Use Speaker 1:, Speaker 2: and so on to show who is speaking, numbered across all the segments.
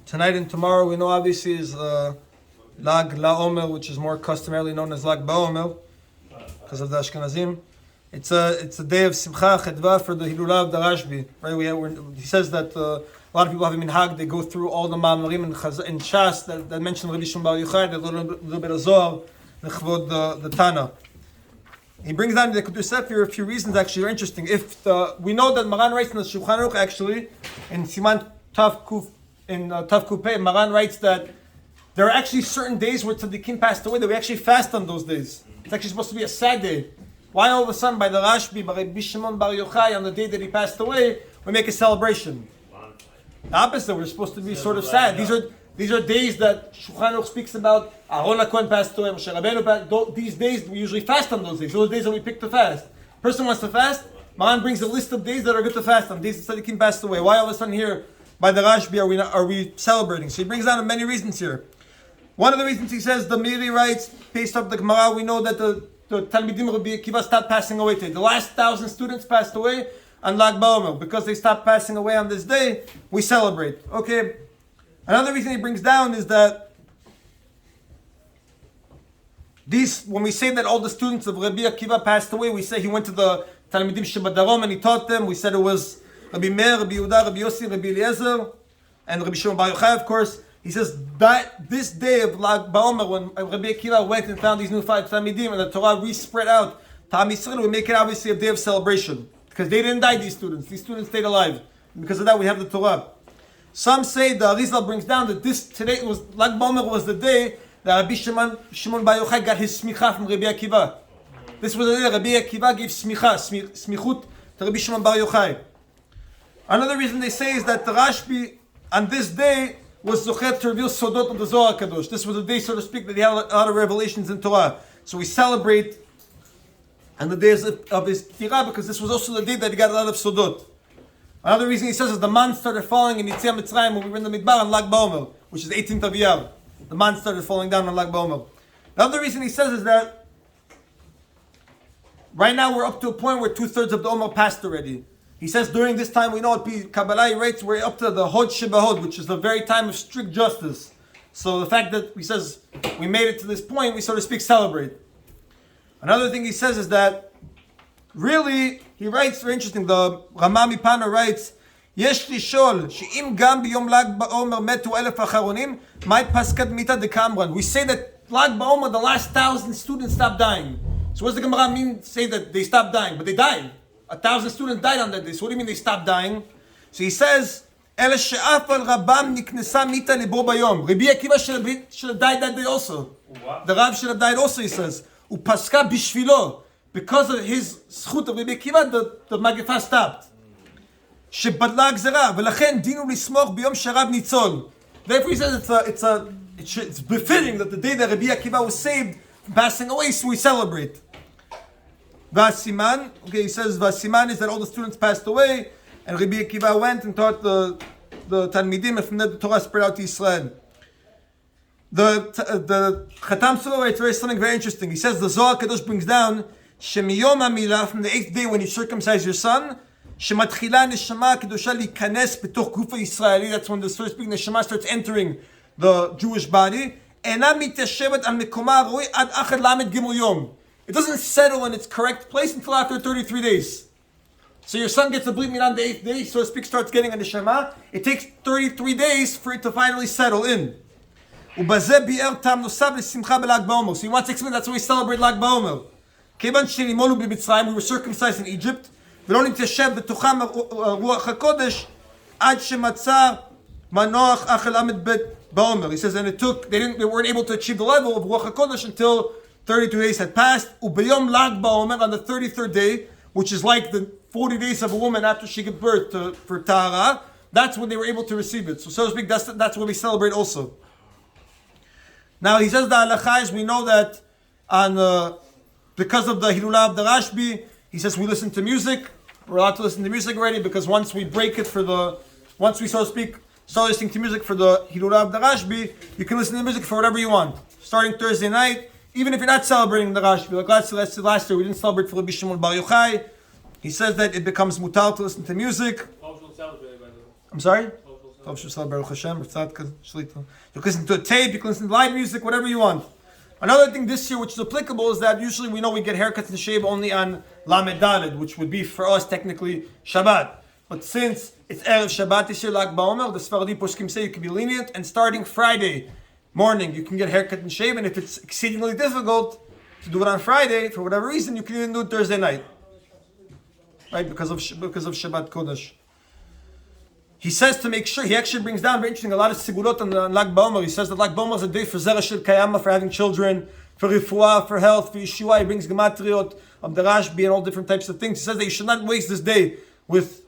Speaker 1: Tonight and tomorrow, we know obviously is Lag LaOmer, which is more customarily known as Lag BaOmer, because of the Ashkenazim. It's a day of Simcha Chedva for the Hilulah of the Rashbi. Right? He says that a lot of people have a minhag. They go through all the Ma'amarim and Shas that mention Rabbi Shimon Bar Yochai, a little bit of Zohar, Nechvod the Tana. He brings down the Kedur Sefer a few reasons actually are interesting. We know that Maran writes in the Shulchan Aruch actually in Siman Tav Kuf Pei, Maran writes that there are actually certain days where tzaddikim passed away that we actually fast on those days. It's actually supposed to be a sad day. Why all of a sudden by the Rashbi, by Rabbi Shimon Bar Yochai, on the day that he passed away, we make a celebration? The opposite, we're supposed to be sort of sad. These are days that Shulchan Aruch speaks about. Aaron HaKohen passed away, Moshe Rabbeinu passed. These days, we usually fast on those days. Those days that we pick to fast. Person wants to fast, Maran brings a list of days that are good to fast on. Days that tzaddikim passed away. Why all of a sudden here, by the Rashbi, are we celebrating? So he brings down many reasons here. One of the reasons he says, the Meiri writes, based off the Gemara, we know that the Talmidim Rabbi Akiva stopped passing away today. The last 1,000 students passed away on Lag BaOmer. Because they stopped passing away on this day, we celebrate. Okay. Another reason he brings down is that when we say that all the students of Rabbi Akiva passed away, we say he went to the Talmidim Shebadarom and he taught them. We said it was Rabbi Meir, Rabbi Yehuda, Rabbi Yossi, Rabbi Eliezer, and Rabbi Shimon Bar Yochai, of course. He says that this day of Lag BaOmer, when Rabbi Akiva went and found these new 5 Talmidim and the Torah re-spread out to Am Yisrael, we make it obviously a day of celebration. Because they didn't die, these students. These students stayed alive. And because of that, we have the Torah. Some say, the Arizal brings down that today was Lag BaOmer was the day that Rabbi Shimon Bar Yochai got his smicha from Rabbi Akiva. This was the day that Rabbi Akiva gave smichut to Rabbi Shimon Bar Yochai. Another reason they say is that the Rashbi on this day was Zochet to reveal Sodot of the Zohar Kadosh. This was a day, so to speak, that he had a lot of revelations in Torah. So we celebrate on the days of his Tirah because this was also the day that he got a lot of Sodot. Another reason he says is the man started falling in Yetziat Mitzrayim when we were in the Midbar on Lag BaOmer, which is the 18th of Iyar. The man started falling down on Lag BaOmer. The other reason he says is that right now we're up to a point where 2/3 of the Omer passed already. He says during this time, we know at Kabbalah he writes, we're up to the Hod Shebahod, which is the very time of strict justice. So the fact that he says we made it to this point, we so to speak celebrate. Another thing he says is that really, he writes, very interesting, the Rama Mipana writes, יש לשאול שאם גם ביום ל"ג בעומר מתו 1,000 האחרונים, מהי פסקת מיתה דקאמרן? We say that Lag BaOmer, the last 1,000 students stopped dying. So what does the Gemara mean say that they stopped dying? But they died. 1,000 students died on that day. So what do you mean they stopped dying? So he says, אלה שאף על רבם נכנסה מיתה לבו ביום. Rabbi Akiva should have died that day also. What? The Rav should have died also, he says. ופסקה בשבילו. Because of his זכות of Rabbi Akiva, the מגפה stopped. שבדלה הגזרה, ולכן דינו לסמוך ביום שרב ניצול. Therefore he says it's befitting that the day that Rabbi Akiva was saved from passing away, so we celebrate. Vasiman, okay, he says Vasiman is that all the students passed away, and Rabbi Akiva went and taught the Talmidim, and from there the Torah spread out to Israel. The Chatam Sofer writes something very interesting. He says the Zohar Kadosh brings down Shemiyom HaMilah, from the 8th day when you circumcise your son, Shematchila Neshama Kedosha Likanes B'toch Gufa Yisraeli. That's when the so to speak Neshama starts entering the Jewish body. Ena mitashevet al mikoma haroi ad achad lamed gimel yom. It doesn't settle in its correct place until after 33 days. So your son gets a brit milah on the 8th day, so to speak, starts getting a neshama. It takes 33 days for it to finally settle in. Ubazeh bi'er tam nosav l'simcha b'Lag BaOmer. So he wants to explain that's why we celebrate Lag BaOmer. Kevan shenimolu b'Mitzrayim, we were circumcised in Egypt. ולא נתיישב בתוכם רוח הקודש עד שמצא מנוח אחל עמד בית BaOmer. He says, and they weren't able to achieve the level of Ruach HaKodesh until 32 days had passed. Ubeyom Lag BaOmer, on the 33rd day, which is like the 40 days of a woman after she gives birth for Tahara, that's when they were able to receive it. So to speak, that's what we celebrate also. Now he says the halakha is, we know that because of the Hilulah of the Rashbi, he says we listen to music. We're allowed to listen to music already because once we break it once we so to speak start listening to music for the Hilulah of the Rashbi, you can listen to music for whatever you want. Starting Thursday night, even if you're not celebrating the Rashbi, like last year we didn't celebrate for Rabbi Shimon Bar Yochai. He says that it becomes mutar to listen to music. I'm sorry? You can listen to a tape, you can listen to live music, whatever you want. Another thing this year which is applicable is that usually we know we get haircuts and shave only on Lamed Daled, which would be for us technically Shabbat. But since it's Erev Shabbat this year, like BaOmer, the Sfaradi poskim say you can be lenient, and starting Friday morning you can get haircut and shave, and if it's exceedingly difficult to do it on Friday, for whatever reason, you can even do it Thursday night. Right, because of Shabbat Kodesh. He says to make sure, he actually brings down, very interesting, a lot of sigurot on Lag BaOmer. He says that Lag BaOmer is a day for Zera Shel Kayama, for having children, for Rifuah, for health, for Yeshua. He brings Gematriot of the Rashbi and all different types of things. He says that you should not waste this day with,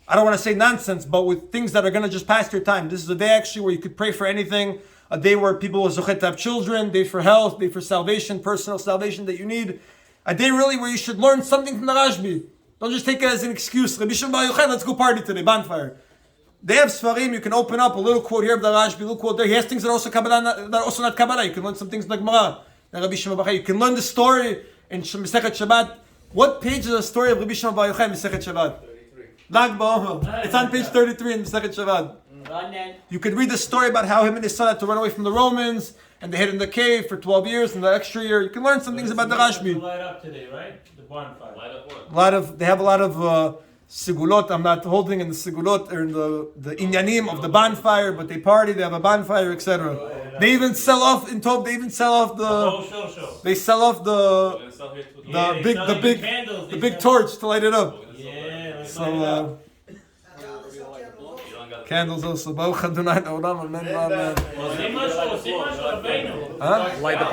Speaker 1: I don't want to say nonsense, but with things that are going to just pass your time. This is a day actually where you could pray for anything, a day where people will zochet to have children, day for health, day for salvation, personal salvation that you need. A day really where you should learn something from the Rashbi. Don't just take it as an excuse. Rabbi Shimon Bar Yochai, let's go party today, bonfire. They have Sfarim, you can open up a little quote here of the Rashbi, a little quote there. He has things that are also Kabbalah, that are also not Kabbalah. You can learn some things like Gemara. Rabbi Shimon Bar Yochai. You can learn the story in Masechet Shabbat. What page is the story of Rabbi Shimon Bar Yochai in Masechet Shabbat?
Speaker 2: 33.
Speaker 1: Lag BaOmer. It's on page 33 in Masechet Shabbat. You could read the story about how him and his son had to run away from the Romans, and they hid in the cave for 12 years, and the extra year. You can learn some things about the Rashbi.
Speaker 3: Light up today, right? The bonfire. Light up what?
Speaker 1: They have a lot of sigulot. I'm not holding in the sigulot or in the inyanim of the bonfire, but they party. They have a bonfire, etc. They even sell off in Tov. They even sell off the. They sell off the big torch to light it up.
Speaker 3: Yeah.
Speaker 1: So candles also. Baruch Adonai Olam Amen.
Speaker 3: Light the